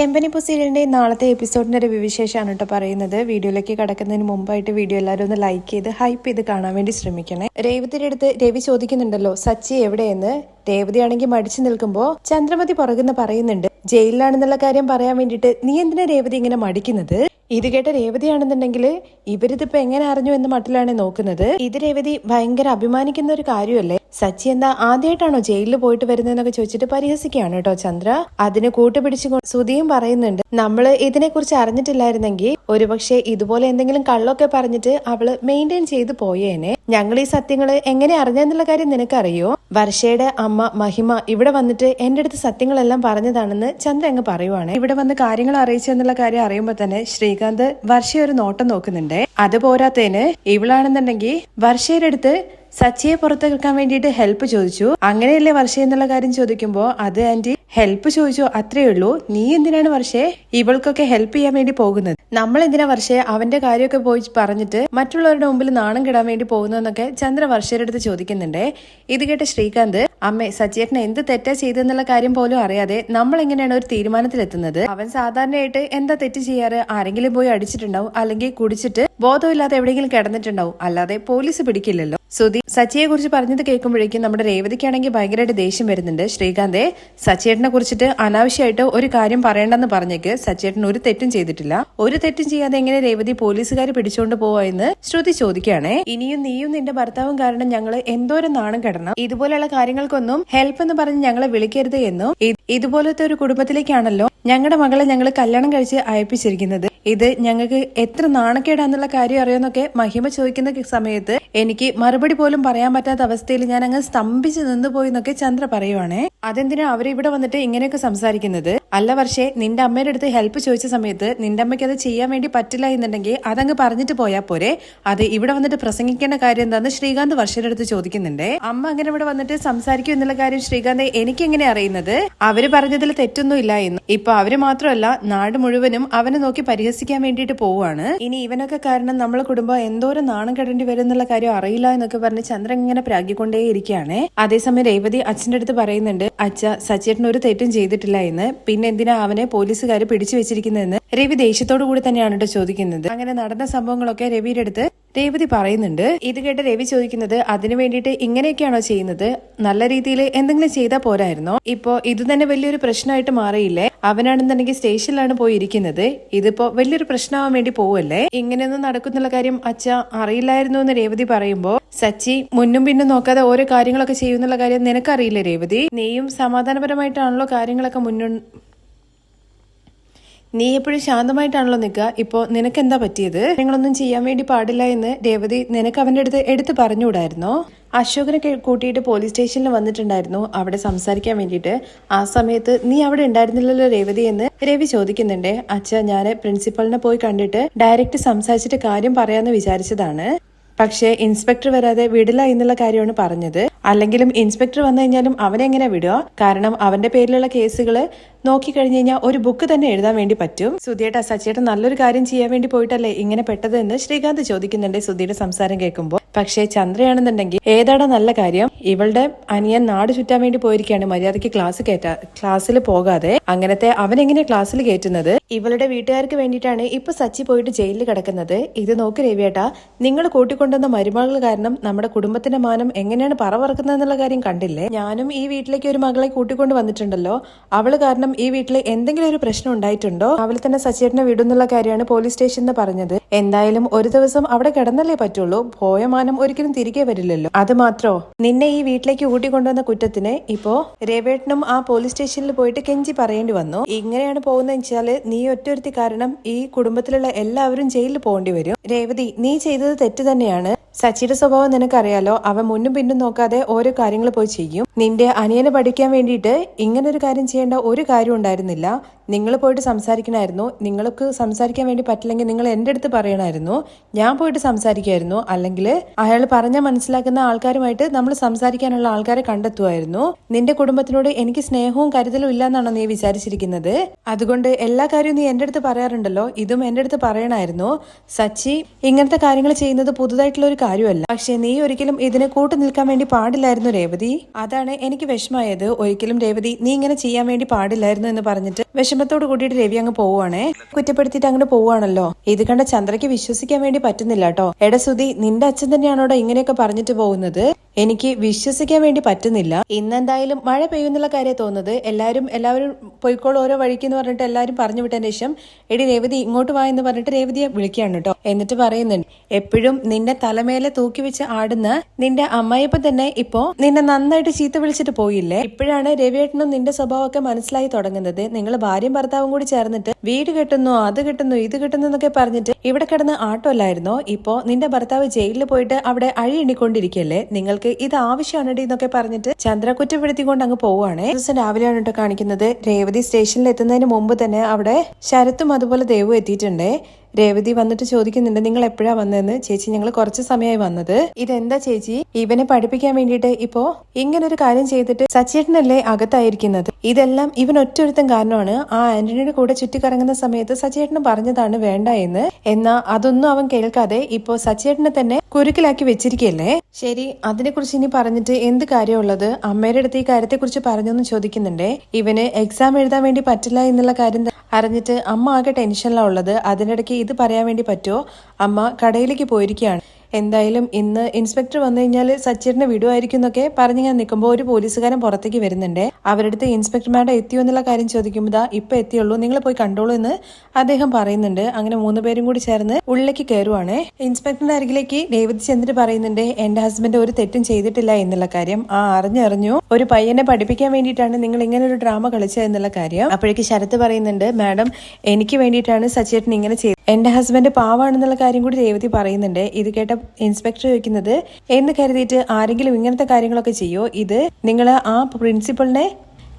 ചെമ്പനിപ്പൂ സീരിയലിന്റെ നാളത്തെ എപ്പിസോഡിന്റെ ഒരു വിശേഷമാണ് കേട്ടോ പറയുന്നത്. വീഡിയോയിലേക്ക് കടക്കുന്നതിന് മുമ്പായിട്ട് വീഡിയോ എല്ലാവരും ഒന്ന് ലൈക്ക് ചെയ്ത് ഹൈപ്പ് ചെയ്ത് കാണാൻ വേണ്ടി ശ്രമിക്കണേ. രേവതിയുടെ അടുത്ത് രവി ചോദിക്കുന്നുണ്ടല്ലോ സച്ചി എവിടെയെന്ന്. രേവതിയാണെങ്കിൽ മടിച്ചു നിൽക്കുമ്പോ ചന്ദ്രമതി പുറകുന്ന് പറയുന്നുണ്ട് ജയിലിലാണെന്നുള്ള കാര്യം പറയാൻ വേണ്ടിട്ട് നീ എന്തിനാ രേവതി ഇങ്ങനെ മടിക്കുന്നത്. ഇത് കേട്ട രേവതിയാണെന്നുണ്ടെങ്കിൽ ഇവരിതിപ്പോ എങ്ങനെ അറിഞ്ഞു എന്ന മട്ടിലാണ് നോക്കുന്നത്. ഇത് രേവതി ഭയങ്കര അഭിമാനിക്കുന്ന ഒരു കാര്യമല്ലേ. സച്ചി എന്താ ആദ്യമായിട്ടാണോ ജയിലിൽ പോയിട്ട് വരുന്നതെന്നൊക്കെ ചോദിച്ചിട്ട് പരിഹസിക്കുകയാണ് കേട്ടോ ചന്ദ്ര. അതിന് കൂട്ടുപിടിച്ചു സുധിയും പറയുന്നുണ്ട് നമ്മള് ഇതിനെ കുറിച്ച് അറിഞ്ഞിട്ടില്ലായിരുന്നെങ്കിൽ ഒരുപക്ഷെ ഇതുപോലെ എന്തെങ്കിലും കള്ളൊക്കെ പറഞ്ഞിട്ട് അവള് മെയിൻറ്റെയിൻ ചെയ്ത് പോയേനെ. ഞങ്ങൾ ഈ സത്യങ്ങള് എങ്ങനെ അറിഞ്ഞെന്നുള്ള കാര്യം നിനക്കറിയോ. വർഷയുടെ അമ്മ മഹിമ ഇവിടെ വന്നിട്ട് എന്റെ അടുത്ത് സത്യങ്ങളെല്ലാം പറഞ്ഞതാണെന്ന് ചന്ദ്ര അങ്ങ് പറയുവാണ്. ഇവിടെ വന്ന് കാര്യങ്ങൾ അറിയിച്ചു എന്നുള്ള കാര്യം അറിയുമ്പോ തന്നെ ശ്രീകാന്ത് വർഷയെ ഒരു നോട്ടം നോക്കുന്നുണ്ട്. അത് പോരാത്തതിന് ഇവളാണെന്നുണ്ടെങ്കിൽ വർഷയുടെ അടുത്ത് സച്ചിയെ പുറത്തെടുക്കാൻ വേണ്ടിയിട്ട് ഹെൽപ്പ് ചോദിച്ചു. അങ്ങനെയല്ലേ വർഷ എന്നുള്ള കാര്യം ചോദിക്കുമ്പോ അത് ആന്റി ഹെൽപ്പ് ചോദിച്ചു അത്രേ ഉള്ളൂ. നീ എന്തിനാണ് വർഷയെ ഇവൾക്കൊക്കെ ഹെൽപ്പ് ചെയ്യാൻ വേണ്ടി പോകുന്നത്. നമ്മൾ എന്തിനാ വർഷയെ അവന്റെ കാര്യമൊക്കെ പോയി പറഞ്ഞിട്ട് മറ്റുള്ളവരുടെ മുമ്പിൽ നാണം കിടാൻ വേണ്ടി പോകുന്നതെന്നൊക്കെ ചന്ദ്ര വർഷയുടെ അടുത്ത് ചോദിക്കുന്നുണ്ട്. ഇത് കേട്ട ശ്രീകാന്ത് അമ്മേ സച്ചിയേട്ടനെ എന്ത് തെറ്റാ ചെയ്തെന്നുള്ള കാര്യം പോലും അറിയാതെ നമ്മൾ എങ്ങനെയാണ് ഒരു തീരുമാനത്തിലെത്തുന്നത്. അവൻ സാധാരണയായിട്ട് എന്താ തെറ്റ് ചെയ്യാറ്. ആരെങ്കിലും പോയി അടിച്ചിട്ടുണ്ടാവും, അല്ലെങ്കിൽ കുടിച്ചിട്ട് ബോധമില്ലാതെ എവിടെയെങ്കിലും കിടന്നിട്ടുണ്ടാവും, അല്ലാതെ പോലീസ് പിടിക്കില്ലല്ലോ. സുധി സച്ചിയെ കുറിച്ച് പറഞ്ഞത് കേൾക്കുമ്പോഴേക്കും നമ്മുടെ രേവതിക്കാണെങ്കിൽ ഭയങ്കരമായിട്ട് ദേഷ്യം വരുന്നുണ്ട്. ശ്രീകാന്തെ സച്ചിയേട്ടനെ കുറിച്ചിട്ട് അനാവശ്യമായിട്ട് ഒരു കാര്യം പറയണ്ടെന്ന് പറഞ്ഞേക്ക്. സച്ചിയേട്ടൻ ഒരു തെറ്റും ചെയ്തിട്ടില്ല. ഒരു തെറ്റും ചെയ്യാതെ എങ്ങനെ രേവതി പോലീസുകാർ പിടിച്ചോണ്ട് പോവാ എന്ന് ശ്രുതി ചോദിക്കുകയാണേ. ഇനിയും നീയും നിന്റെ ഭർത്താവും കാരണം ഞങ്ങള് എന്തോരം നാണം കിടണം. ഇതുപോലെയുള്ള കാര്യങ്ങൾക്കൊന്നും ഹെൽപ്പ് എന്ന് പറഞ്ഞ് ഞങ്ങളെ വിളിക്കരുത് എന്നും ഇതുപോലത്തെ ഒരു കുടുംബത്തിലേക്കാണല്ലോ ഞങ്ങളുടെ മകളെ ഞങ്ങൾ കല്യാണം കഴിച്ച് അയപ്പിച്ചിരിക്കുന്നത്. ഇത് ഞങ്ങൾക്ക് എത്ര നാണക്കേടാന്നുള്ള കാര്യം അറിയാന്നൊക്കെ മഹിമ ചോദിക്കുന്ന സമയത്ത് എനിക്ക് മറുപടി പോലും പറയാൻ പറ്റാത്ത അവസ്ഥയിൽ ഞാൻ അങ്ങ് സ്തംഭിച്ച് നിന്നുപോയി എന്നൊക്കെ ചന്ദ്ര പറയുവാണേ. അതെന്തിനാ അവരിവിടെ വന്നിട്ട് ഇങ്ങനെയൊക്കെ സംസാരിക്കുന്നത്. അല്ല വർഷേ നിന്റെ അമ്മയുടെ അടുത്ത് ഹെൽപ്പ് ചോദിച്ച സമയത്ത് നിന്റെ അമ്മയ്ക്ക് അത് ചെയ്യാൻ വേണ്ടി പറ്റില്ല എന്നുണ്ടെങ്കിൽ അതങ്ങ് പറഞ്ഞിട്ട് പോയാൽ പോരെ. അത് ഇവിടെ വന്നിട്ട് പ്രസംഗിക്കേണ്ട കാര്യം എന്താന്ന് ശ്രീകാന്ത് വർഷയുടെ അടുത്ത് ചോദിക്കുന്നുണ്ട്. അമ്മ അങ്ങനെ ഇവിടെ വന്നിട്ട് സംസാരിക്കും എന്നുള്ള കാര്യം ശ്രീകാന്ത് എനിക്ക് എങ്ങനെ അറിയുന്നത്. അവര് പറഞ്ഞതിൽ തെറ്റൊന്നും ഇല്ല എന്ന്. ഇപ്പൊ അവര് മാത്രമല്ല നാട് മുഴുവനും അവനെ നോക്കി പരിഹസിക്കാൻ വേണ്ടിയിട്ട് പോവുകയാണ്. ഇനി ഇവനൊക്കെ കാരണം നമ്മളെ കുടുംബം എന്തോരം നാണം കെടേണ്ടി വരും എന്നുള്ള കാര്യം അറിയില്ല എന്നൊക്കെ പറഞ്ഞ് ചന്ദ്രൻ ഇങ്ങനെ പ്രാഗിക്കൊണ്ടേയിരിക്കുകയാണ്. അതേസമയം രേവതി അച്ഛന്റെ അടുത്ത് പറയുന്നുണ്ട് അച്ഛ സച്ചേട്ടൻ ഒരു തെറ്റും ചെയ്തിട്ടില്ല എന്ന്. പിന്നെ എന്തിനാ അവനെ പോലീസുകാർ പിടിച്ചു വെച്ചിരിക്കുന്നതെന്ന് രവി ദേഷ്യത്തോടു കൂടി തന്നെയാണ് കേട്ടോ ചോദിക്കുന്നത്. അങ്ങനെ നടന്ന സംഭവങ്ങളൊക്കെ രവിയുടെ അടുത്ത് രേവതി പറയുന്നുണ്ട്. ഇത് കേട്ട് രവി ചോദിക്കുന്നത് അതിനു വേണ്ടിയിട്ട് ഇങ്ങനെയൊക്കെയാണോ ചെയ്യുന്നത്. നല്ല രീതിയിൽ എന്തെങ്കിലും ചെയ്താൽ പോരായിരുന്നോ. ഇപ്പോ ഇത് തന്നെ വലിയൊരു പ്രശ്നമായിട്ട് മാറിയില്ലേ. അവനാണെന്നുണ്ടെങ്കിൽ സ്റ്റേഷനിലാണ് പോയി ഇരിക്കുന്നത്. ഇതിപ്പോ വലിയൊരു പ്രശ്നമാവാൻ വേണ്ടി പോവല്ലേ. ഇങ്ങനെയൊന്നും നടക്കുന്നുള്ള കാര്യം അച്ഛ അറിയില്ലായിരുന്നു എന്ന് രേവതി പറയുമ്പോ സച്ചി മുന്നും പിന്നും നോക്കാതെ ഓരോ കാര്യങ്ങളൊക്കെ ചെയ്യുന്നുള്ള കാര്യം നിനക്കറിയില്ലേ രേവതി. നീയും സമാധാനപരമായിട്ടാണല്ലോ കാര്യങ്ങളൊക്കെ നീ എപ്പോഴും ശാന്തമായിട്ടാണല്ലോ നിൽക്കുക. ഇപ്പോ നിനക്ക് എന്താ പറ്റിയത്. നിങ്ങളൊന്നും ചെയ്യാൻ വേണ്ടി പാടില്ല എന്ന് രേവതി നിനക്ക് അവന്റെ അടുത്ത് എടുത്ത് പറഞ്ഞുകൂടായിരുന്നോ. അശോകനെ കൂട്ടിയിട്ട് പോലീസ് സ്റ്റേഷനിൽ വന്നിട്ടുണ്ടായിരുന്നു അവിടെ സംസാരിക്കാൻ വേണ്ടിയിട്ട്. ആ സമയത്ത് നീ അവിടെ ഉണ്ടായിരുന്നില്ലല്ലോ രേവതി എന്ന് രവി ചോദിക്കുന്നുണ്ട്. അച്ഛ ഞാൻ പ്രിൻസിപ്പളിനെ പോയി കണ്ടിട്ട് ഡയറക്റ്റ് സംസാരിച്ചിട്ട് കാര്യം പറയാന്ന് വിചാരിച്ചതാണ്. പക്ഷേ ഇൻസ്പെക്ടർ വരാതെ വിടില്ല എന്നുള്ള കാര്യമാണ് പറഞ്ഞത്. അല്ലെങ്കിലും ഇൻസ്പെക്ടർ വന്നു കഴിഞ്ഞാലും അവനെങ്ങനെ വിടുക. കാരണം അവന്റെ പേരിലുള്ള കേസുകള് നോക്കിക്കഴിഞ്ഞു കഴിഞ്ഞാൽ ഒരു ബുക്ക് തന്നെ എഴുതാൻ വേണ്ടി പറ്റും. സുധിയേട്ട സച്ചേട്ടൻ നല്ലൊരു കാര്യം ചെയ്യാൻ വേണ്ടി പോയിട്ടല്ലേ ഇങ്ങനെ പെട്ടതെന്ന് ശ്രീകാന്ത് ചോദിക്കുന്നുണ്ട് സുധിയുടെ സംസാരം കേൾക്കുമ്പോൾ. പക്ഷേ ചന്ദ്രയാണെന്നുണ്ടെങ്കിൽ ഏതാടാ നല്ല കാര്യം. ഇവളുടെ അനിയൻ നാട് ചുറ്റാൻ വേണ്ടി പോയിരിക്കുകയാണ് മര്യാദയ്ക്ക് ക്ലാസ്സിൽ പോകാതെ. അങ്ങനത്തെ അവനെങ്ങനെ ക്ലാസ്സിൽ കയറ്റുന്നത്. ഇവളുടെ വീട്ടുകാർക്ക് വേണ്ടിയിട്ടാണ് ഇപ്പൊ സച്ചി പോയിട്ട് ജയിലിൽ കിടക്കുന്നത്. ഇത് നോക്ക് രവിയേട്ടാ, നിങ്ങൾ കൂട്ടിക്കൊണ്ടുവന്ന മരുമകൾ കാരണം നമ്മുടെ കുടുംബത്തിന്റെ മാനം എങ്ങനെയാണ് പറവറക്കുന്നതെന്നുള്ള കാര്യം കണ്ടില്ലേ. ഞാനും ഈ വീട്ടിലേക്ക് ഒരു മകളെ കൂട്ടിക്കൊണ്ട് വന്നിട്ടുണ്ടല്ലോ. അവള് കാരണം ഈ വീട്ടിൽ എന്തെങ്കിലും ഒരു പ്രശ്നം ഉണ്ടായിട്ടുണ്ടോ. അവൾ തന്നെ സച്ചേട്ടനെ വിടുന്നുള്ള കാര്യമാണ് പോലീസ് സ്റ്റേഷനിൽ പറഞ്ഞത്. എന്തായാലും ഒരു ദിവസം അവിടെ കിടന്നല്ലേ പറ്റുള്ളൂ. പോയ മാനം ഒരിക്കലും തിരികെ വരില്ലല്ലോ. അത് മാത്രോ നിന്നെ ഈ വീട്ടിലേക്ക് കൂട്ടിക്കൊണ്ടുവന്ന കുറ്റത്തിന് ഇപ്പോ രവേട്ടനും ആ പോലീസ് സ്റ്റേഷനിൽ പോയിട്ട് കെഞ്ചി പറയേണ്ടി വന്നു. ഇങ്ങനെയാണ് പോകുന്നതെന്ന് വെച്ചാല് നീ ഒറ്റൊരുത്തി കാരണം ഈ കുടുംബത്തിലുള്ള എല്ലാവരും ജയിലിൽ പോകേണ്ടി വരും. രേവതി നീ ചെയ്തത് തെറ്റ് തന്നെയാണ്. സച്ചിയുടെ സ്വഭാവം നിനക്കറിയാലോ. അവൻ മുന്നും പിന്നും നോക്കാതെ ഓരോ കാര്യങ്ങൾ പോയി ചെയ്യും. നിന്റെ അനിയനെ പഠിക്കാൻ വേണ്ടിയിട്ട് ഇങ്ങനൊരു കാര്യം ചെയ്യേണ്ട ഒരു കാര്യം ഉണ്ടായിരുന്നില്ല. നിങ്ങൾ പോയിട്ട് സംസാരിക്കണമായിരുന്നു. നിങ്ങൾക്ക് സംസാരിക്കാൻ വേണ്ടി പറ്റില്ലെങ്കിൽ നിങ്ങൾ എൻ്റെ അടുത്ത് പറയണമായിരുന്നു. ഞാൻ പോയിട്ട് സംസാരിക്കുമായിരുന്നു. അല്ലെങ്കിൽ അയാൾ പറഞ്ഞാൽ മനസ്സിലാക്കുന്ന ആൾക്കാരുമായിട്ട് നമ്മൾ സംസാരിക്കാനുള്ള ആൾക്കാരെ കണ്ടെത്തുമായിരുന്നു. നിന്റെ കുടുംബത്തിനോട് എനിക്ക് സ്നേഹവും കരുതലും ഇല്ലാന്നാണോ നീ വിചാരിച്ചിരിക്കുന്നത്. അതുകൊണ്ട് എല്ലാ കാര്യവും നീ എൻ്റെ അടുത്ത് പറയാറുണ്ടല്ലോ. ഇതും എൻ്റെ അടുത്ത് പറയണമായിരുന്നു. സച്ചി ഇങ്ങനത്തെ കാര്യങ്ങൾ ചെയ്യുന്നത് പുതുതായിട്ടുള്ള ഒരു കാര്യമല്ല. പക്ഷെ നീ ഒരിക്കലും ഇതിന് കൂട്ടു നിൽക്കാൻ വേണ്ടി പാടില്ലായിരുന്നു രേവതി. അതാണ് എനിക്ക് വിഷമമായത്. ഒരിക്കലും രേവതി നീ ഇങ്ങനെ ചെയ്യാൻ വേണ്ടി പാടില്ലായിരുന്നു എന്ന് പറഞ്ഞിട്ട് വിഷമത്തോട് കൂടിയിട്ട് രവി അങ്ങ് പോവുകയാണേ. കുറ്റപ്പെടുത്തിയിട്ട് അങ്ങോട്ട് പോവുകയാണല്ലോ. ഇത് കണ്ട ചന്ദ്രയ്ക്ക് വിശ്വസിക്കാൻ വേണ്ടി പറ്റുന്നില്ല കേട്ടോ. എടാ സുധി, നിന്റെ അച്ഛൻ തന്നെയാണോടാ ഇങ്ങനെയൊക്കെ പറഞ്ഞിട്ട് പോകുന്നത്? എനിക്ക് വിശ്വസിക്കാൻ വേണ്ടി പറ്റുന്നില്ല. ഇന്നെന്തായാലും മഴ പെയ്യുന്നുള്ള കാര്യം തോന്നുന്നത്. എല്ലാവരും പോയിക്കോളും ഓരോ വഴിക്ക് എന്ന് പറഞ്ഞിട്ട് എല്ലാവരും പറഞ്ഞു വിട്ടതിന് ശേഷം എടി രേവതി ഇങ്ങോട്ട് വാ എന്ന് പറഞ്ഞിട്ട് രേവതിയെ വിളിക്കുകയാണ് കേട്ടോ. എന്നിട്ട് പറയുന്നുണ്ട്, എപ്പോഴും നിന്റെ തലമേലെ തൂക്കി വെച്ച് ആടുന്ന നിന്റെ അമ്മായിയപ്പൻ തന്നെ ഇപ്പോ നിന്നെ നന്നായിട്ട് ചീത്ത വിളിച്ചിട്ട് പോയില്ലേ? ഇപ്പോഴാണ് രവിയേട്ടനും നിന്റെ സ്വഭാവമൊക്കെ മനസ്സിലായി തുടങ്ങുന്നത്. നിങ്ങൾ ഭാര്യയും ഭർത്താവും കൂടി ചേർന്നിട്ട് വീട് കെട്ടുന്നു, അത് കെട്ടുന്നു, ഇത് കെട്ടുന്നു എന്നൊക്കെ പറഞ്ഞിട്ട് ഇവിടെ കിടന്ന് ആട്ടമല്ലായിരുന്നോ? ഇപ്പോ നിന്റെ ഭർത്താവ് ജയിലിൽ പോയിട്ട് അവിടെ അഴി എണ്ണിക്കൊണ്ടിരിക്കല്ലേ? നിങ്ങൾക്ക് ഇത് ആവശ്യമാണടി എന്നൊക്കെ പറഞ്ഞിട്ട് ചന്ദ്ര കുറ്റപ്പെടുത്തിക്കൊണ്ട് അങ്ങ് പോവുകയാണ്. ദിവസം രാവിലെയാണ് കേട്ടോ കാണിക്കുന്നത്. രേവതി സ്റ്റേഷനിൽ എത്തുന്നതിന് മുമ്പ് തന്നെ അവിടെ ശരത്തും അതുപോലെ ദേവും എത്തിയിട്ടുണ്ട്. രേവതി വന്നിട്ട് ചോദിക്കുന്നുണ്ട്, നിങ്ങൾ എപ്പോഴാ വന്നതെന്ന്. ചേച്ചി, ഞങ്ങൾ കുറച്ച് സമയമായി വന്നത്. ഇതെന്താ ചേച്ചി, ഇവനെ പഠിപ്പിക്കാൻ വേണ്ടിയിട്ട് ഇപ്പോ ഇങ്ങനൊരു കാര്യം ചെയ്തിട്ട് സച്ചേട്ടനല്ലേ അകത്തായിരിക്കുന്നത്? ഇതെല്ലാം ഇവൻ ഒറ്റൊരുത്തം കാരണമാണ്. ആ ആന്റണിയുടെ കൂടെ ചുറ്റിക്കറങ്ങുന്ന സമയത്ത് സച്ചേട്ടന് പറഞ്ഞതാണ് വേണ്ട എന്ന്. എന്നാ അതൊന്നും അവൻ കേൾക്കാതെ ഇപ്പോ സച്ചേട്ടനെ തന്നെ കുരുക്കിലാക്കി വെച്ചിരിക്കല്ലേ? ശരി, അതിനെക്കുറിച്ച് ഇനി പറഞ്ഞിട്ട് എന്ത് കാര്യമുള്ളത്? അമ്മയുടെ അടുത്ത് ഈ കാര്യത്തെക്കുറിച്ച് പറഞ്ഞൊന്നും ചോദിക്കുന്നുണ്ടേ. ഇവന് എക്സാം എഴുതാൻ വേണ്ടി പറ്റില്ല എന്നുള്ള കാര്യം അറിഞ്ഞിട്ട് അമ്മ ആകെ ടെൻഷനിലാണ് ഉള്ളത്. അതിനിടയ്ക്ക് ഇത് പറയാൻ വേണ്ടി പറ്റുമോ? അമ്മ കടയിലേക്ക് പോയിരിക്കുകയാണ്. എന്തായാലും ഇന്ന് ഇൻസ്പെക്ടർ വന്നു കഴിഞ്ഞാൽ സച്ചേട്ടനെ വിടുമായിരിക്കും എന്നൊക്കെ പറഞ്ഞ് ഞാൻ നിൽക്കുമ്പോൾ ഒരു പോലീസുകാരൻ പുറത്തേക്ക് വരുന്നുണ്ട്. അവരുടെ അടുത്ത് ഇൻസ്പെക്ടർ മാഡം എത്തിയോ എന്നുള്ള കാര്യം ചോദിക്കുമ്പോൾ ദാ ഇപ്പൊ എത്തിയുള്ളൂ, നിങ്ങൾ പോയി കണ്ടോളൂ എന്ന് അദ്ദേഹം പറയുന്നുണ്ട്. അങ്ങനെ 3 പേരും കൂടി ചേർന്ന് ഉള്ളിലേക്ക് കയറുവാണ്. ഇൻസ്പെക്ടറിന്റെ അരികിലേക്ക് രേവതി ചെന്നിട്ട് പറയുന്നുണ്ട്, എന്റെ ഹസ്ബൻഡ് ഒരു തെറ്റും ചെയ്തിട്ടില്ല എന്നുള്ള കാര്യം. അറിഞ്ഞു ഒരു പയ്യനെ പഠിപ്പിക്കാൻ വേണ്ടിയിട്ടാണ് നിങ്ങൾ ഇങ്ങനെ ഒരു ഡ്രാമ കളിച്ചത് എന്നുള്ള കാര്യം. അപ്പോഴേക്ക് ശരത്ത് പറയുന്നുണ്ട്, മാഡം എനിക്ക് വേണ്ടിയിട്ടാണ് സച്ചേട്ടൻ ഇങ്ങനെ ചെയ്തത്, എന്റെ ഹസ്ബൻഡ് പാവാണെന്നുള്ള കാര്യം കൂടി രേവതി പറയുന്നുണ്ട്. ഇത് കേട്ട ഇൻസ്പെക്ടർ ചോദിക്കുന്നത്, എന്ന് കരുതിയിട്ട് ആരെങ്കിലും ഇങ്ങനത്തെ കാര്യങ്ങളൊക്കെ ചെയ്യോ? ഇത് നിങ്ങൾ ആ പ്രിൻസിപ്പളിനെ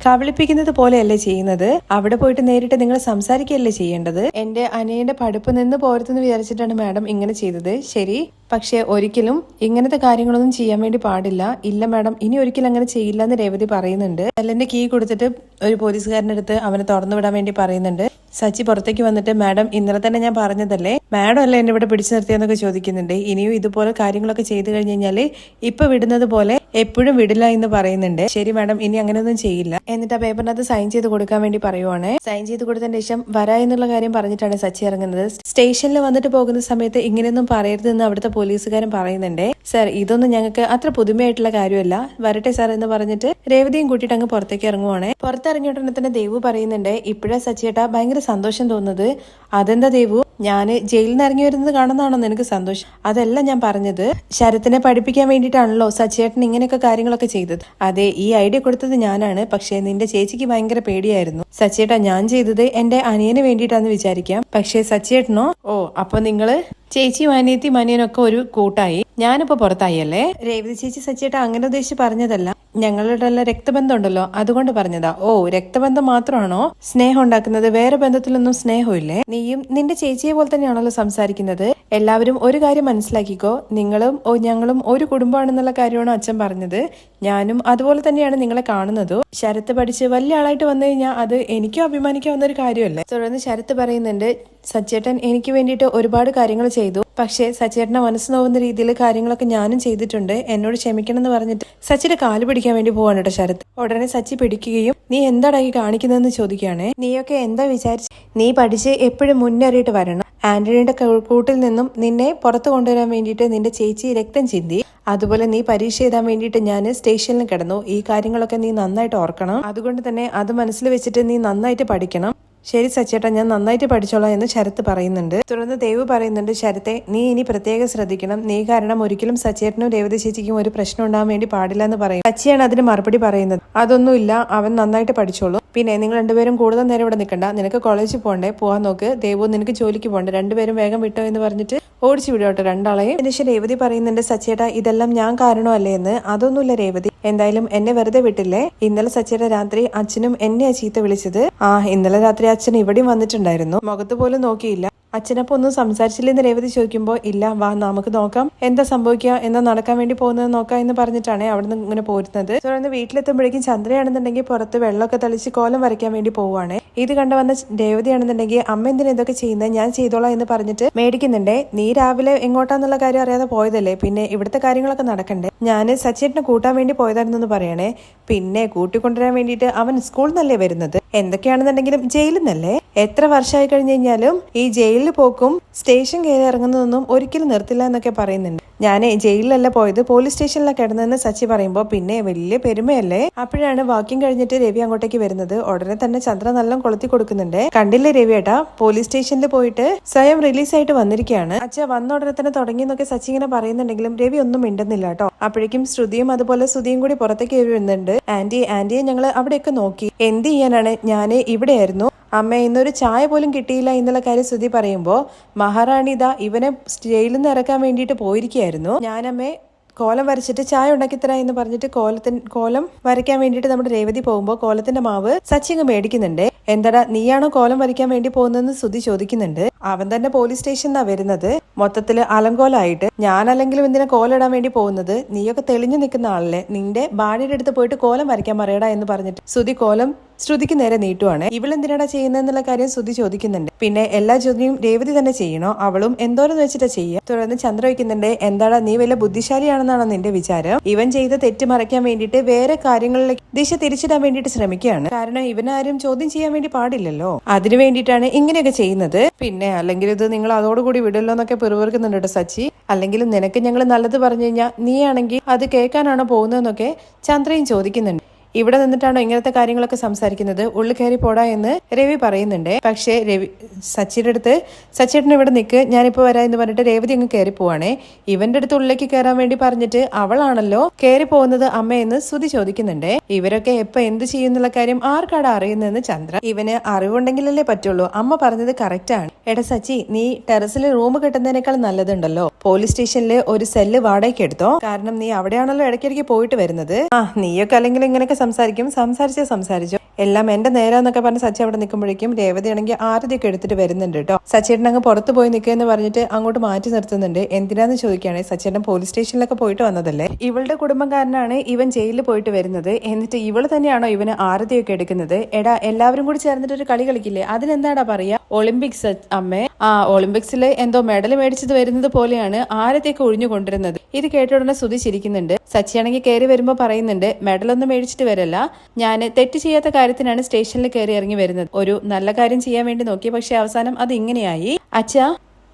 കബളിപ്പിക്കുന്നത് പോലെയല്ലേ ചെയ്യുന്നത്? അവിടെ പോയിട്ട് നേരിട്ട് നിങ്ങൾ സംസാരിക്കുകയല്ലേ ചെയ്യേണ്ടത്? എന്റെ അനിയന്റെ പഠിപ്പ് നിന്ന് പോരത്തെന്ന് വിചാരിച്ചിട്ടാണ് മാഡം ഇങ്ങനെ ചെയ്തത്. ശരി, പക്ഷെ ഒരിക്കലും ഇങ്ങനത്തെ കാര്യങ്ങളൊന്നും ചെയ്യാൻ വേണ്ടി പാടില്ല. ഇല്ല മാഡം, ഇനി ഒരിക്കലും അങ്ങനെ ചെയ്യില്ല എന്ന് രേവതി പറയുന്നുണ്ട്. സെല്ലിന്റെ കീ കൊടുത്തിട്ട് ഒരു പോലീസുകാരൻ്റെ അടുത്ത് അവനെ തുറന്നു വിടാൻ വേണ്ടി പറയുന്നുണ്ട്. സച്ചി പുറത്തേക്ക് വന്നിട്ട്, മാഡം ഇന്നലെ തന്നെ ഞാൻ പറഞ്ഞതല്ലേ, മാഡം അല്ലേ എന്നെ ഇവിടെ പിടിച്ചു നിർത്തിയെന്നൊക്കെ ചോദിക്കുന്നുണ്ട്. ഇനിയും ഇതുപോലെ കാര്യങ്ങളൊക്കെ ചെയ്തു കഴിഞ്ഞ് കഴിഞ്ഞാല് ഇപ്പൊ വിടുന്നത് പോലെ എപ്പോഴും വിടില്ല എന്ന് പറയുന്നുണ്ട്. ശരി മാഡം, ഇനി അങ്ങനെയൊന്നും ചെയ്യില്ല. എന്നിട്ട് ആ പേപ്പറിനകത്ത് സൈൻ ചെയ്ത് കൊടുക്കാൻ വേണ്ടി പറയുവാണ്. സൈൻ ചെയ്ത് കൊടുത്തതിന് ശേഷം വരാ എന്നുള്ള കാര്യം പറഞ്ഞിട്ടാണ് സച്ചി ഇറങ്ങുന്നത്. സ്റ്റേഷനിൽ വന്നിട്ട് പോകുന്ന സമയത്ത് ഇങ്ങനെയൊന്നും പറയരുതെന്ന് അവിടുത്തെ പോലീസുകാരൻ പറയുന്നുണ്ട്. സർ, ഇതൊന്നും ഞങ്ങൾക്ക് അത്ര പുതുമയായിട്ടുള്ള കാര്യമല്ല, വരട്ടെ സാർ എന്ന് പറഞ്ഞിട്ട് രേവതിയും കൂട്ടിയിട്ട് അങ്ങ് പുറത്തേക്ക് ഇറങ്ങുവാണ്. പുറത്തിറങ്ങിയോടനെ തന്നെ ദേവു പറയുന്നുണ്ട്, ഇപ്പോഴാ സച്ചിയേട്ടാ ഭയങ്കര സന്തോഷം തോന്നുന്നത്. അതെന്താ ദേവു, ഞാന് ജയിലിൽ നിന്ന് ഇറങ്ങി വരുന്നത് കാണുന്നതാണോ നിനക്ക് സന്തോഷം? അതല്ല ഞാൻ പറഞ്ഞത്, ശരത്തിനെ പഠിപ്പിക്കാൻ വേണ്ടിയിട്ടാണല്ലോ സച്ചിയേട്ടൻ ഇങ്ങനെയൊക്കെ കാര്യങ്ങളൊക്കെ ചെയ്തത്. അതെ, ഈ ഐഡിയ കൊടുത്തത് ഞാനാണ്. പക്ഷെ നിന്റെ ചേച്ചിക്ക് ഭയങ്കര പേടിയായിരുന്നു. സച്ചിയേട്ടാ, ഞാൻ ചെയ്തത് എന്റെ അനിയന് വേണ്ടിയിട്ടാന്ന് വിചാരിക്കാം. പക്ഷെ സച്ചിയേട്ടനോ? ഓ, അപ്പൊ നിങ്ങള് ചേച്ചിയും അനിയത്തിയും അനിയനൊക്കെ ഒരു കൂട്ടായി, ഞാനിപ്പോ പുറത്തായി അല്ലേ? രേവതി ചേച്ചി സച്ചിയേട്ടാ അങ്ങനെ ഉദ്ദേശിച്ച് പറഞ്ഞതല്ല, ഞങ്ങളുടെ രക്തബന്ധം ഉണ്ടല്ലോ അതുകൊണ്ട് പറഞ്ഞതാ. ഓ, രക്തബന്ധം മാത്രമാണോ സ്നേഹം ഉണ്ടാക്കുന്നത്? വേറെ ബന്ധത്തിലൊന്നും സ്നേഹമില്ലേ? നീയും നിന്റെ ചേച്ചിയെ പോലെ തന്നെയാണല്ലോ സംസാരിക്കുന്നത്. എല്ലാവരും ഒരു കാര്യം മനസ്സിലാക്കിക്കോ, നിങ്ങളും ഞങ്ങളും ഒരു കുടുംബമാണെന്നുള്ള കാര്യമാണ് അച്ഛൻ പറഞ്ഞത്. ഞാനും അതുപോലെ തന്നെയാണ് നിങ്ങളെ കാണുന്നത്. ശരത്ത് പഠിച്ച് വലിയ ആളായിട്ട് വന്നു കഴിഞ്ഞാൽ അത് എനിക്കും അഭിമാനിക്കാവുന്ന ഒരു കാര്യമല്ലേ? തുടർന്ന് ശരത്ത് പറയുന്നുണ്ട്, സച്ചേട്ടൻ എനിക്ക് വേണ്ടിയിട്ട് ഒരുപാട് കാര്യങ്ങൾ ചെയ്തു. പക്ഷേ സച്ചേട്ടനെ മനസ്സ് നോവുന്ന രീതിയിൽ കാര്യങ്ങളൊക്കെ ഞാനും ചെയ്തിട്ടുണ്ട്. എന്നോട് ക്ഷമിക്കണം എന്ന് പറഞ്ഞിട്ട് സച്ചിയുടെ കാല് പിടിക്കാൻ വേണ്ടി പോവാണ് കേട്ടോ ശരത്ത്. ഉടനെ സച്ചി പിടിക്കുകയും, നീ എന്താടായി കാണിക്കുന്നതെന്ന് ചോദിക്കുകയാണ്. നീയൊക്കെ എന്താ വിചാരിച്ച്? നീ പഠിച്ച് എപ്പോഴും മുന്നേറിയിട്ട് വരണം. ആന്റണിയുടെ കൂട്ടിൽ നിന്നും നിന്നെ പുറത്തു കൊണ്ടുവരാൻ വേണ്ടിയിട്ട് നിന്റെ ചേച്ചി രക്തം ചിന്തി. അതുപോലെ നീ പരീക്ഷ എഴുതാൻ വേണ്ടിയിട്ട് ഞാൻ സ്റ്റേഷനിൽ കിടന്നു. ഈ കാര്യങ്ങളൊക്കെ നീ നന്നായിട്ട് ഓർക്കണം. അതുകൊണ്ട് തന്നെ അത് മനസ്സിൽ വെച്ചിട്ട് നീ നന്നായിട്ട് പഠിക്കണം. ശരി സച്ചേട്ടാ, ഞാൻ നന്നായിട്ട് പഠിച്ചോളാം എന്ന് ശരത്ത് പറയുന്നുണ്ട്. തുടർന്ന് ദേവ് പറയുന്നുണ്ട്, ശരത്തെ നീ ഇനി പ്രത്യേകം ശ്രദ്ധിക്കണം. നീ കാരണം ഒരിക്കലും സച്ചേട്ടനും രേവതി ചേച്ചിക്കും ഒരു പ്രശ്നം ഉണ്ടാകാൻ വേണ്ടി പാടില്ല എന്ന് പറയും. സച്ചിയാണ് അതിന് മറുപടി പറയുന്നത്, അതൊന്നുമില്ല, അവൻ നന്നായിട്ട് പഠിച്ചോളൂ. പിന്നെ നിങ്ങൾ രണ്ടുപേരും കൂടുതൽ നേരം ഇവിടെ നിൽക്കണ്ട, നിനക്ക് കോളേജിൽ പോകണ്ടേ, പോകാൻ നോക്ക്. ദേവു, നിനക്ക് ജോലിക്ക് പോകണ്ടേ, രണ്ടുപേരും വേഗം വിട്ടോ എന്ന് പറഞ്ഞിട്ട് ഓടിച്ചു വിടോട്ടെ രണ്ടാളെയും. അതിനുശേഷം രേവതി പറയുന്നുണ്ട്, സച്ചേട്ടാ ഇതെല്ലാം ഞാൻ കാരണമല്ലേ എന്ന്. അതൊന്നുമില്ല രേവതി, എന്തായാലും എന്നെ വെറുതെ വിട്ടില്ലേ? ഇന്നലെ സച്ചേട്ടാ രാത്രി അച്ഛനും എന്നെയാ ചീത്ത വിളിച്ചത്. ഇന്നലെ രാത്രി അച്ഛൻ ഇവിടെയും വന്നിട്ടുണ്ടായിരുന്നു, മുഖത്ത് പോലും നോക്കിയില്ല. അച്ഛനപ്പോ ഒന്നും സംസാരിച്ചില്ലെന്ന് രേവതി ചോദിക്കുമ്പോൾ, ഇല്ല വാ നമുക്ക് നോക്കാം എന്താ സംഭവിക്കുക, എന്താ നടക്കാൻ വേണ്ടി പോകുന്നത് നോക്കാം എന്ന് പറഞ്ഞിട്ടാണ് അവിടുന്ന് ഇങ്ങനെ പോരുന്നത്. തുടർന്ന് വീട്ടിലെത്തുമ്പോഴേക്കും ചന്ദ്രയാണെന്നുണ്ടെങ്കിൽ പുറത്ത് വെള്ളമൊക്കെ തളിച്ച് കോലം വരയ്ക്കാൻ വേണ്ടി പോവുകയാണ്. ഇത് കണ്ടു വന്ന രേവതിയാണെന്നുണ്ടെങ്കിൽ, അമ്മ എന്തിനാ ഇതൊക്കെ ചെയ്യുന്നത്, ഞാൻ ചെയ്തോളാം എന്ന് പറഞ്ഞിട്ട് മേടിക്കുന്നുണ്ടേ. നീ രാവിലെ എങ്ങോട്ടാന്നുള്ള കാര്യം അറിയാതെ പോയതല്ലേ, പിന്നെ ഇവിടുത്തെ കാര്യങ്ങളൊക്കെ നടക്കണ്ടേ? ഞാൻ സച്ചേട്ടനെ കൂട്ടാൻ വേണ്ടി പോയതായിരുന്നു എന്ന് പറയണേ. പിന്നെ കൂട്ടിക്കൊണ്ടുവരാൻ വേണ്ടിയിട്ട് അവൻ സ്കൂളിൽ നിന്നല്ലേ വരുന്നത്, എന്തൊക്കെയാണെന്നുണ്ടെങ്കിലും ജയിലിൽ നിന്നല്ലേ, എത്ര വർഷമായി കഴിഞ്ഞു കഴിഞ്ഞാലും ഈ ജയിലിൽ പോക്കും സ്റ്റേഷൻ കയറി ഇറങ്ങുന്നതൊന്നും ഒരിക്കലും നിർത്തില്ല എന്നൊക്കെ പറയുന്നുണ്ട്. ഞാൻ ജയിലിലല്ല പോയത്, പോലീസ് സ്റ്റേഷനിലാണ് കിടന്നതെന്ന് സച്ചി പറയുമ്പോൾ പിന്നെ വലിയ പെരുമയല്ലേ. അപ്പോഴാണ് വാക്കിംഗ് കഴിഞ്ഞിട്ട് രവി അങ്ങോട്ടേക്ക് വരുന്നത്. ഉടനെ തന്നെ ചന്ദ്ര നല്ല കൊളുത്തി കൊടുക്കുന്നുണ്ട്. കണ്ടില്ലേ രവിയേട്ടാ, പോലീസ് സ്റ്റേഷനിൽ പോയിട്ട് സ്വയം റിലീസായിട്ട് വന്നിരിക്കുകയാണ്. അച്ഛ വന്ന ഉടനെ തന്നെ തുടങ്ങിയെന്നൊക്കെ സച്ചി ഇങ്ങനെ പറയുന്നുണ്ടെങ്കിലും രവി ഒന്നും മിണ്ടുന്നില്ല കേട്ടോ. അപ്പോഴേക്കും ശ്രുതിയും അതുപോലെ സുധിയും കൂടി പുറത്തേക്ക് വരുന്നുണ്ട്. ആന്റിയെ ഞങ്ങൾ അവിടെയൊക്കെ നോക്കി, എന്ത് ചെയ്യാനാണ്, ഞാൻ ഇവിടെയായിരുന്നു. അമ്മ ഇന്നൊരു ചായ പോലും കിട്ടിയില്ല എന്നുള്ള കാര്യം ശ്രുതി പറയുമ്പോൾ മഹാറാണി ഇതാ ഇവനെ ജയിലിൽ നിന്ന് ഇറക്കാൻ വേണ്ടിയിട്ട് പോയിരിക്കുകയായിരുന്നു. ഞാനമ്മേ കോലം വരച്ചിട്ട് ചായ ഉണ്ടാക്കിത്തരാ എന്ന് പറഞ്ഞിട്ട് കോലം വരയ്ക്കാൻ വേണ്ടിയിട്ട് നമ്മുടെ രേവതി പോകുമ്പോൾ കോലത്തിന്റെ മാവ് സച്ചി അങ്ങ് മേടിക്കുന്നുണ്ട്. എന്താടാ നീയാണോ കോലം വരയ്ക്കാൻ വേണ്ടി പോകുന്നതെന്ന് ശ്രുതി ചോദിക്കുന്നുണ്ട്. അവൻ തന്നെ പോലീസ് സ്റ്റേഷനിലാ വരുന്നത്, മൊത്തത്തില് അലങ്കോലായിട്ട്. ഞാനല്ലെങ്കിലും എന്തിനാ കോലിടാൻ വേണ്ടി പോകുന്നത്, നീയൊക്കെ തെളിഞ്ഞു നിൽക്കുന്ന ആളല്ലേ, നിന്റെ ഭാര്യയുടെ അടുത്ത് പോയിട്ട് കോലം വരയ്ക്കാൻ പറയടാ എന്ന് പറഞ്ഞിട്ട് ശ്രുതി കോലം ശ്രുതിക്ക് നേരെ നീട്ടുവാണ്. ഇവളെന്തിനാടാ ചെയ്യുന്നതെന്നുള്ള കാര്യം ശ്രുതി ചോദിക്കുന്നുണ്ട്. പിന്നെ എല്ലാ ജോലിയും രേവതി തന്നെ ചെയ്യണോ, അവളും എന്തോരെന്ന് വെച്ചിട്ടാ ചെയ്യുക. തുടർന്ന് ചന്ദ്ര വയ്ക്കുന്നുണ്ട്, എന്താടാ നീ വല്ല ബുദ്ധിശാലിയാണെന്നാണോ നിന്റെ വിചാരം? ഇവൻ ചെയ്ത തെറ്റ് മറയ്ക്കാൻ വേണ്ടിയിട്ട് വേറെ കാര്യങ്ങളിലേക്ക് ദിശ തിരിച്ചിടാൻ വേണ്ടിയിട്ട് ശ്രമിക്കുകയാണ്. കാരണം ഇവനാരും ചോദ്യം ചെയ്യാൻ വേണ്ടി പാടില്ലല്ലോ, അതിനു വേണ്ടിയിട്ടാണ് ഇങ്ങനെയൊക്കെ ചെയ്യുന്നത്. പിന്നെ അല്ലെങ്കിൽ ഇത് നിങ്ങൾ അതോടുകൂടി വിടല്ലോ എന്നൊക്കെ പെറുപെറുക്കുന്നുണ്ട് കേട്ടോ സച്ചി. അല്ലെങ്കിലും നിനക്ക് ഞങ്ങൾ നല്ലത് പറഞ്ഞു കഴിഞ്ഞാൽ നീ ആണെങ്കിൽ അത് കേൾക്കാനാണോ പോകുന്നതെന്നൊക്കെ ചന്ദ്രയും ചോദിക്കുന്നുണ്ട്. ഇവിടെ നിന്നിട്ടാണോ ഇങ്ങനത്തെ കാര്യങ്ങളൊക്കെ സംസാരിക്കുന്നത്, ഉള്ളിൽ കയറി പോടാ എന്ന് രവി പറയുന്നുണ്ട്. പക്ഷേ സച്ചിയുടെ അടുത്ത് സച്ചിയേട്ടൻ ഇവിടെ നിൽക്ക്, ഞാനിപ്പോൾ വരാം എന്ന് പറഞ്ഞിട്ട് രേവതി അങ്ങ് കയറി പോവാണേ. ഇവന്റെ അടുത്ത് ഉള്ളിലേക്ക് കയറാൻ വേണ്ടി പറഞ്ഞിട്ട് അവളാണല്ലോ കയറി പോകുന്നത് അമ്മയെന്ന് ശ്രുതി ചോദിക്കുന്നുണ്ട്. ഇവരൊക്കെ എപ്പോൾ എന്ത് ചെയ്യുന്നുള്ള കാര്യം ആർക്കാടാ അറിയുന്നതെന്ന് ചന്ദ്ര. ഇവന് അറിവുണ്ടെങ്കിലല്ലേ പറ്റുള്ളൂ. അമ്മ പറഞ്ഞത് കറക്റ്റ് ആണ്. എടാ സച്ചി, നീ ടെറസിൽ റൂം കെട്ടുന്നതിനേക്കാൾ നല്ലതുണ്ടല്ലോ പോലീസ് സ്റ്റേഷനിൽ ഒരു സെല്ല് വാടകയ്ക്ക് എടുത്തോ. കാരണം നീ അവിടെയാണല്ലോ ഇടയ്ക്കിടയ്ക്ക് പോയിട്ട് വരുന്നത്. നീയൊക്കെ അല്ലെങ്കിൽ ഇങ്ങനെയൊക്കെ സംസാരിച്ചു എല്ലാം എന്റെ നേരാന്നൊക്കെ പറഞ്ഞ് സച്ചി അവിടെ നിൽക്കുമ്പോഴേക്കും രേവതി ആണെങ്കിൽ ആരതിയൊക്കെ എടുത്തിട്ട് വരുന്നുണ്ട് കേട്ടോ. സച്ചേട്ടൻ അങ്ങ് പുറത്ത് പോയി നിൽക്കുക പറഞ്ഞിട്ട് അങ്ങോട്ട് മാറ്റി നിർത്തുന്നുണ്ട്. എന്തിനാന്ന് ചോദിക്കുകയാണെങ്കിൽ സച്ചേട്ടൻ പോലീസ് സ്റ്റേഷനിലൊക്കെ പോയിട്ട് വന്നതല്ലേ, ഇവളുടെ കുടുംബക്കാരനാണ് ഇവൻ ജയിലിൽ പോയിട്ട് വരുന്നത്, എന്നിട്ട് ഇവള് തന്നെയാണോ ഇവന് ആരതിയൊക്കെ എടുക്കുന്നത്? എടാ എല്ലാവരും കൂടി ചേർന്നിട്ട് ഒരു കളി കളിക്കില്ലേ, അതിനെന്താടാ പറയാ, ഒളിമ്പിക്സ് അമ്മേ. ഒളിമ്പിക്സിൽ എന്തോ മെഡൽ മേടിച്ചത് വരുന്നത് പോലെയാണ് ആരതിയൊക്കെ ഒഴിഞ്ഞു കൊണ്ടിരുന്നത്. ഇത് കേട്ട ഉടനെ ശ്രുതി ചിരിക്കുന്നുണ്ട്. സച്ചിയാണെങ്കിൽ കയറി വരുമ്പോൾ പറയുന്നുണ്ട്, മെഡലൊന്നും മേടിച്ചിട്ട് വരല്ല, ഞാൻ തെറ്റ് ചെയ്യാത്ത കാര്യത്തിനാണ് സ്റ്റേഷനിൽ കയറി ഇറങ്ങി വരുന്നത്. ഒരു നല്ല കാര്യം ചെയ്യാൻ വേണ്ടി നോക്കി, പക്ഷെ അവസാനം അത് ഇങ്ങനെയായി. അച്ഛാ,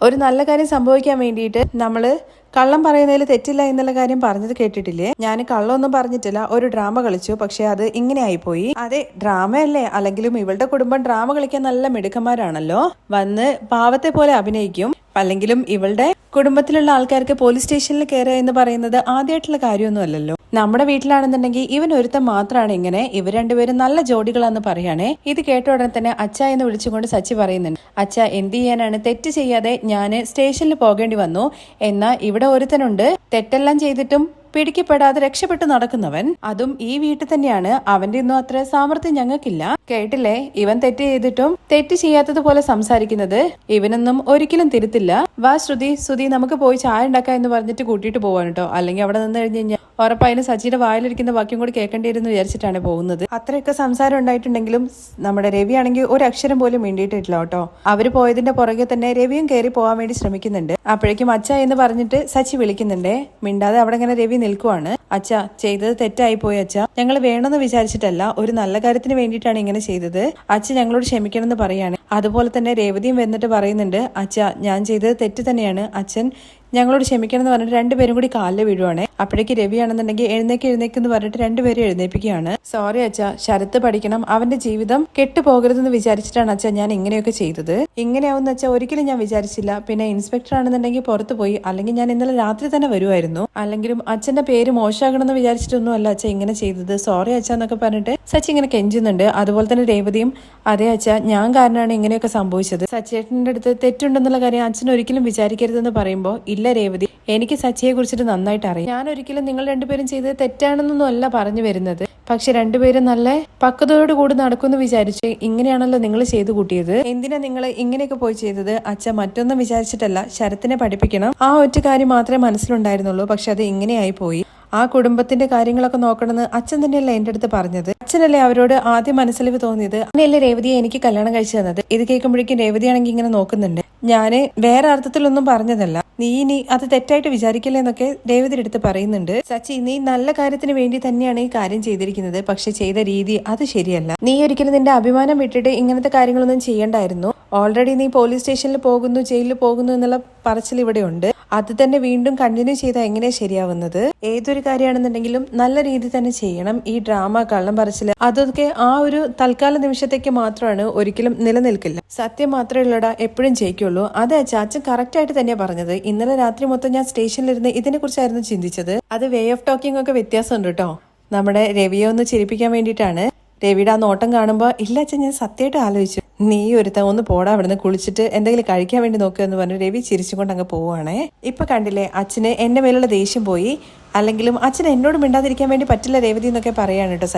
ഒരു നല്ല കാര്യം സംഭവിക്കാൻ വേണ്ടിയിട്ട് നമ്മള് കള്ളം പറയുന്നതിൽ തെറ്റില്ല എന്നുള്ള കാര്യം പറഞ്ഞത് കേട്ടിട്ടില്ലേ? ഞാൻ കള്ളമൊന്നും പറഞ്ഞിട്ടില്ല, ഒരു ഡ്രാമ കളിച്ചു, പക്ഷെ അത് ഇങ്ങനെ ആയിപ്പോയി. അതെ, ഡ്രാമയല്ലേ, അല്ലെങ്കിലും ഇവളുടെ കുടുംബം ഡ്രാമ കളിക്കാൻ നല്ല മിടുക്കന്മാരാണല്ലോ. വന്ന് പാവത്തെ പോലെ അഭിനയിക്കും. അല്ലെങ്കിലും ഇവളുടെ കുടുംബത്തിലുള്ള ആൾക്കാർക്ക് പോലീസ് സ്റ്റേഷനിൽ കയറുക എന്ന് പറയുന്നത് ആദ്യമായിട്ടുള്ള കാര്യമൊന്നും അല്ലല്ലോ. നമ്മുടെ വീട്ടിലാണെന്നുണ്ടെങ്കിൽ ഇവൻ ഒരുത്തൻ മാത്രമാണ് ഇങ്ങനെ, ഇവർ രണ്ടുപേരും നല്ല ജോഡികളാന്ന് പറയാണേ. ഇത് കേട്ട ഉടനെ തന്നെ അച്ഛ എന്ന് വിളിച്ചുകൊണ്ട് സച്ചി പറയുന്നുണ്ട്. അച്ഛ, എന്ത് ചെയ്യാനാണ്, തെറ്റ് ചെയ്യാതെ ഞാൻ സ്റ്റേഷനിൽ പോകേണ്ടി വന്നു. എന്നാ ഇവിടെ ഒരുത്തനുണ്ട് തെറ്റെല്ലാം ചെയ്തിട്ടും പിടിക്കപ്പെടാതെ രക്ഷപ്പെട്ടു നടക്കുന്നവൻ, അതും ഈ വീട്ടിൽ തന്നെയാണ്. അവന്റെ ഒന്നും അത്ര സാമർത്ഥ്യം ഞങ്ങൾക്കില്ല. കേട്ടില്ലേ, ഇവൻ തെറ്റ് ചെയ്തിട്ടും തെറ്റ് ചെയ്യാത്തതുപോലെ സംസാരിക്കുന്നത്. ഇവനൊന്നും ഒരിക്കലും തിരുത്തില്ല. വാ ശ്രുതി നമുക്ക് പോയി ചായ ഉണ്ടാക്കാം എന്ന് പറഞ്ഞിട്ട് കൂട്ടിയിട്ട് പോവാൻ കേട്ടോ. അല്ലെങ്കിൽ അവിടെ നിന്ന് കഴിഞ്ഞ് കഴിഞ്ഞാൽ ഉറപ്പായാലും സച്ചിയുടെ വായിലിരിക്കുന്ന വാക്യം കൂടി കേൾക്കേണ്ടിയിരുന്നു വിചാരിച്ചിട്ടാണ് പോകുന്നത്. അത്രയൊക്കെ സംസാരം ഉണ്ടായിട്ടുണ്ടെങ്കിലും നമ്മുടെ രവി ആണെങ്കിൽ ഒരു അക്ഷരം പോലും വേണ്ടിയിട്ടില്ല കേട്ടോ. അവര് പോയതിന്റെ പുറകെ തന്നെ രവിയും കയറി പോകാൻ വേണ്ടി ശ്രമിക്കുന്നുണ്ട്. അപ്പോഴേക്കും അച്ഛ എന്ന് പറഞ്ഞിട്ട് സച്ചി വിളിക്കുന്നുണ്ട്. മിണ്ടാതെ അവിടെ ഇങ്ങനെ രവി നിൽക്കുവാണ്. അച്ഛ, ചെയ്തത് തെറ്റായി പോയി അച്ഛ, ഞങ്ങൾ വേണമെന്ന് വിചാരിച്ചിട്ടല്ല, ഒരു നല്ല കാര്യത്തിന് വേണ്ടിയിട്ടാണ് ഇങ്ങനെ ചെയ്തത്. അച്ഛ ഞങ്ങളോട് ക്ഷമിക്കണം എന്ന് പറയാണ്. അതുപോലെ തന്നെ രേവതിയും വന്നിട്ട് പറയുന്നുണ്ട്, അച്ഛ ഞാൻ ചെയ്തത് തെറ്റ് തന്നെയാണ്, അച്ഛൻ ഞങ്ങളോട് ക്ഷമിക്കണം എന്ന് പറഞ്ഞിട്ട് രണ്ടുപേരും കൂടി കാലിൽ വീഴുവാണ്. അപ്പോഴേക്ക് രവിയാണെന്നുണ്ടെങ്കിൽ എഴുന്നേക്കെന്ന് പറഞ്ഞിട്ട് രണ്ടുപേരും എഴുന്നേൽപ്പിക്കുകയാണ്. സോറി അച്ഛ, ശരത്ത് പഠിക്കണം, അവന്റെ ജീവിതം കെട്ടുപോകരുതെന്ന് വിചാരിച്ചിട്ടാണ് അച്ഛ ഞാൻ ഇങ്ങനെയൊക്കെ ചെയ്തത്. ഇങ്ങനെയാവുന്ന അച്ഛ ഒരിക്കലും ഞാൻ വിചാരിച്ചില്ല. പിന്നെ ഇൻസ്പെക്ടർ ആണെന്നുണ്ടെങ്കിൽ പുറത്തു പോയി, അല്ലെങ്കിൽ ഞാൻ ഇന്നലെ രാത്രി തന്നെ വരുമായിരുന്നു. അല്ലെങ്കിലും അച്ഛന്റെ പേര് മോശമാകണമെന്ന് വിചാരിച്ചിട്ടൊന്നും അല്ല അച്ഛ ഇങ്ങനെ ചെയ്തത്, സോറി അച്ഛ എന്നൊക്കെ പറഞ്ഞിട്ട് സച്ചി ഇങ്ങനെ കെഞ്ചുന്നുണ്ട്. അതുപോലെ തന്നെ രേവതിയും, അതേ അച്ഛ, ഞാൻ കാരണമാണ് ഇങ്ങനെയൊക്കെ സംഭവിച്ചത്. സച്ചേട്ടന്റെ അടുത്ത് തെറ്റുണ്ടെന്നുള്ള കാര്യം അച്ഛൻ ഒരിക്കലും വിചാരിക്കരുതെന്ന് പറയുമ്പോൾ, ഇല്ല രേവതി, എനിക്ക് സച്ചിയെ കുറിച്ചിട്ട് നന്നായിട്ട് അറിയാം. ഞാൻ ഒരിക്കലും നിങ്ങൾ രണ്ടുപേരും ചെയ്തത് തെറ്റാണെന്നൊന്നും അല്ല പറഞ്ഞു വരുന്നത്. പക്ഷെ രണ്ടുപേരും നല്ല പക്വതയോട് കൂടി നടക്കുമെന്ന് വിചാരിച്ച് ഇങ്ങനെയാണല്ലോ നിങ്ങൾ ചെയ്തു കൂട്ടിയത്. എന്തിനാ നിങ്ങൾ ഇങ്ങനെയൊക്കെ പോയി ചെയ്തത്? അച്ഛ മറ്റൊന്നും വിചാരിച്ചിട്ടല്ല, ശരത്തിനെ പഠിപ്പിക്കണം, ആ ഒറ്റ കാര്യം മാത്രമേ മനസ്സിലുണ്ടായിരുന്നുള്ളൂ. പക്ഷെ അത് ഇങ്ങനെയായി പോയി. ആ കുടുംബത്തിന്റെ കാര്യങ്ങളൊക്കെ നോക്കണമെന്ന് അച്ഛൻ തന്നെയല്ല എന്റെ അടുത്ത് പറഞ്ഞത്. അച്ഛനല്ലേ അവരോട് ആദ്യം മനസ്സിലിവ് തോന്നിയത്. അങ്ങനെയല്ലേ രേവതിയെ എനിക്ക് കല്യാണം കഴിച്ചു തന്നത്. ഇത് കേൾക്കുമ്പോഴേക്കും രേവതിയാണെങ്കിൽ ഇങ്ങനെ നോക്കുന്നുണ്ട്. ഞാന് വേറെ അർത്ഥത്തിലൊന്നും പറഞ്ഞതല്ല, നീ ഇനി അത് തെറ്റായിട്ട് വിചാരിക്കില്ല എന്നൊക്കെ രേവതിയുടെ അടുത്ത് പറയുന്നുണ്ട്. സച്ചി, നീ നല്ല കാര്യത്തിന് വേണ്ടി തന്നെയാണ് ഈ കാര്യം ചെയ്തിരിക്കുന്നത്, പക്ഷെ ചെയ്ത രീതി അത് ശരിയല്ല. നീ ഒരിക്കലും നിന്റെ അഭിമാനം വിട്ടിട്ട് ഇങ്ങനത്തെ കാര്യങ്ങളൊന്നും ചെയ്യണ്ടായിരുന്നു. ഓൾറെഡി നീ പോലീസ് സ്റ്റേഷനിൽ പോകുന്നു, ജയിലിൽ പോകുന്നു എന്നുള്ള പറച്ചിൽ ഇവിടെ ഉണ്ട്. അത് തന്നെ വീണ്ടും കണ്ടിന്യൂ ചെയ്താൽ എങ്ങനെയാ ശരിയാവുന്നത്? ഏതൊരു കാര്യമാണെന്നുണ്ടെങ്കിലും നല്ല രീതി തന്നെ ചെയ്യണം. ഈ ഡ്രാമ, കള്ളം പറച്ചില് അതൊക്കെ ആ ഒരു തൽക്കാല നിമിഷത്തേക്ക് മാത്രമാണ്, ഒരിക്കലും നിലനിൽക്കില്ല. സത്യം മാത്രമേ ഉള്ളടാ എപ്പോഴും ജയിക്കുള്ളൂ. അതെ അച്ഛൻ കറക്റ്റ് ആയിട്ട് തന്നെയാ പറഞ്ഞത്. ഇന്നലെ രാത്രി മൊത്തം ഞാൻ സ്റ്റേഷനിലിരുന്ന് ഇതിനെ കുറിച്ചായിരുന്നു ചിന്തിച്ചത്. അത് വേ ഓഫ് ടോക്കിംഗ് ഒക്കെ വ്യത്യാസമുണ്ട് കേട്ടോ. നമ്മുടെ രവിയെ ഒന്ന് ചിരിപ്പിക്കാൻ വേണ്ടിയിട്ടാണ്. രവിയുടെ ആ നോട്ടം കാണുമ്പോൾ ഇല്ല അച്ഛൻ, ഞാൻ സത്യമായിട്ട് ആലോചിച്ചു, നീ ഒരുത്തൻ ഒന്ന് പോടാ അവിടുന്ന്, കുളിച്ചിട്ട് എന്തെങ്കിലും കഴിക്കാൻ വേണ്ടി നോക്കുക എന്ന് പറഞ്ഞു രവി ചിരിച്ചുകൊണ്ട് അങ്ങ് പോവുകയാണേ. ഇപ്പൊ കണ്ടില്ലേ, അച്ഛന് എന്റെ മേലുള്ള ദേഷ്യം പോയി. അല്ലെങ്കിലും അച്ഛൻ എന്നോട് മിണ്ടാതിരിക്കാൻ വേണ്ടി പറ്റില്ല രേവതി എന്നൊക്കെ പറയാണ് കേട്ടോ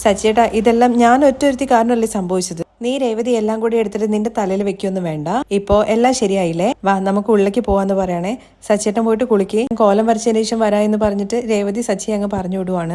സച്ചിയേട്ടാ. ഇതെല്ലാം ഞാൻ ഒറ്റൊരുത്തി കാരണമല്ലേ സംഭവിച്ചത്. നീ രേവതി എല്ലാം കൂടി എടുത്തിട്ട് നിന്റെ തലയിൽ വെക്കൊന്നും വേണ്ട. ഇപ്പോ എല്ലാം ശരിയായില്ലേ, വാ നമുക്ക് ഉള്ളിലേക്ക് പോവാന്ന് പറയണേ. സച്ചിയേട്ടൻ പോയിട്ട് കുളിക്ക്, കോലം വരച്ചതിന് ശേഷം വരാ എന്ന് പറഞ്ഞിട്ട് രേവതി സച്ചിയെ അങ്ങ് പറഞ്ഞു വിടുവാണ്.